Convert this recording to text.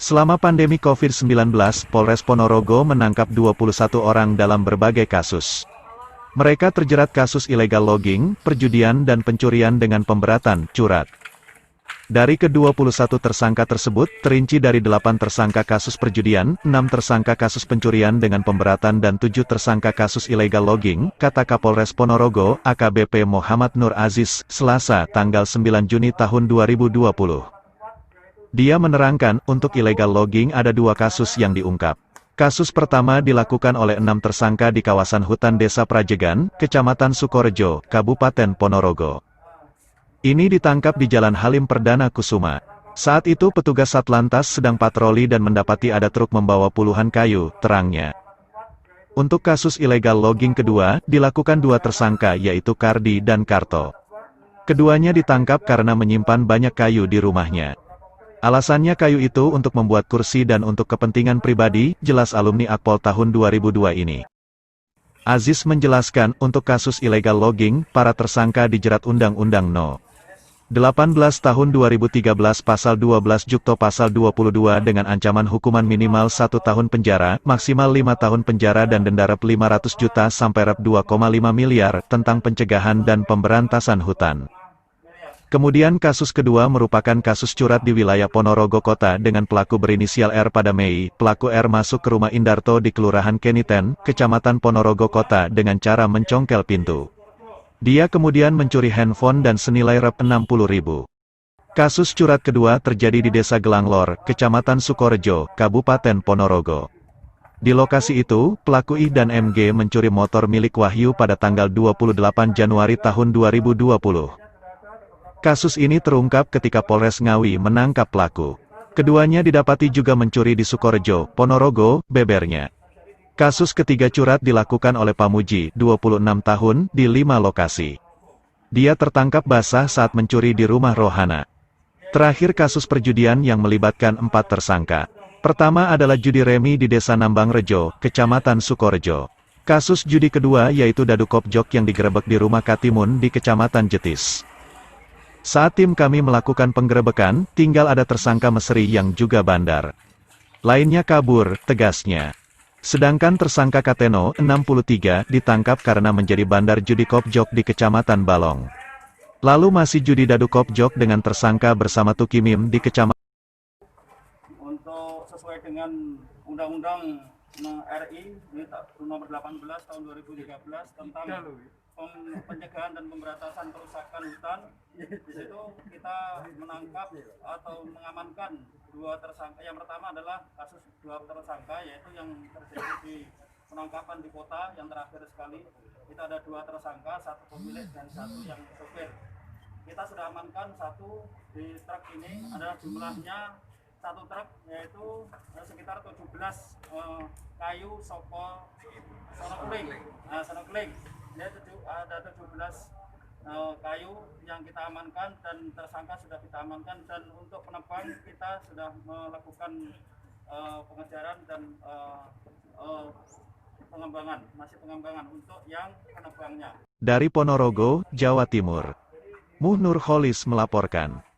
Selama pandemi COVID-19, Polres Ponorogo menangkap 21 orang dalam berbagai kasus. Mereka terjerat kasus illegal logging, perjudian dan pencurian dengan pemberatan, curat. Dari ke-21 tersangka tersebut, terinci dari 8 tersangka kasus perjudian, 6 tersangka kasus pencurian dengan pemberatan dan 7 tersangka kasus illegal logging, kata Kapolres Ponorogo, AKBP Muhammad Nur Aziz, Selasa, tanggal 9 Juni tahun 2020. Dia menerangkan, untuk illegal logging ada 2 kasus yang diungkap. Kasus pertama dilakukan oleh 6 tersangka di kawasan hutan Desa Prajegan, Kecamatan Sukorejo, Kabupaten Ponorogo. Ini ditangkap di Jalan Halim Perdana Kusuma. Saat itu petugas Satlantas sedang patroli dan mendapati ada truk membawa puluhan kayu, terangnya. Untuk kasus illegal logging kedua, dilakukan 2 tersangka yaitu Kardi dan Karto. Keduanya ditangkap karena menyimpan banyak kayu di rumahnya. Alasannya kayu itu untuk membuat kursi dan untuk kepentingan pribadi, jelas alumni Akpol tahun 2002 ini. Aziz menjelaskan, untuk kasus illegal logging, para tersangka dijerat Undang-Undang No. 18 tahun 2013 Pasal 12 Jukto Pasal 22 dengan ancaman hukuman minimal 1 tahun penjara, maksimal 5 tahun penjara dan denda rep 500 juta sampai rep 2,5 miliar tentang pencegahan dan pemberantasan hutan. Kemudian kasus kedua merupakan kasus curat di wilayah Ponorogo Kota dengan pelaku berinisial R. Pada Mei, pelaku R masuk ke rumah Indarto di Kelurahan Keniten, Kecamatan Ponorogo Kota dengan cara mencongkel pintu. Dia kemudian mencuri handphone dan senilai rep 60.000. Kasus curat kedua terjadi di Desa Gelanglor, Kecamatan Sukorejo, Kabupaten Ponorogo. Di lokasi itu, pelaku I dan MG mencuri motor milik Wahyu pada tanggal 28 Januari tahun 2020. Kasus ini terungkap ketika Polres Ngawi menangkap pelaku. Keduanya didapati juga mencuri di Sukorejo, Ponorogo, bebernya. Kasus ketiga curat dilakukan oleh Pamuji, 26 tahun, di 5 lokasi. Dia tertangkap basah saat mencuri di rumah Rohana. Terakhir kasus perjudian yang melibatkan 4 tersangka. Pertama adalah judi remi di Desa Nambang Rejo, Kecamatan Sukorejo. Kasus judi kedua yaitu Dadu Kopjok yang digerebek di rumah Katimun di Kecamatan Jetis. Saat tim kami melakukan penggerebekan, tinggal ada tersangka Mesri yang juga bandar. Lainnya kabur, tegasnya. Sedangkan tersangka Kateno, 63, ditangkap karena menjadi bandar judi Kopjok di Kecamatan Balong. Lalu masih judi Dadu Kopjok dengan tersangka bersama Tukimim di Kecamatan. Untuk sesuai dengan Undang-Undang RI nomor 18 tahun 2013 tentang pencegahan dan pemberantasan kerusakan hutan, di situ kita menangkap atau mengamankan 2 tersangka. Yang pertama adalah kasus 2 tersangka, yaitu yang terjadi di penangkapan di kota yang terakhir sekali. Kita ada 2 tersangka, 1 pemilik dan 1 yang sopir. Kita sudah amankan 1 di truk ini, adalah jumlahnya 1 truk, yaitu sekitar 17 kayu sono keling. Dia ada 17 kayu yang kita amankan dan tersangka sudah kita amankan, dan untuk penebang kita sudah melakukan pengejaran dan masih pengembangan untuk yang penebangnya. Dari Ponorogo, Jawa Timur, Muh Nur Kholis melaporkan.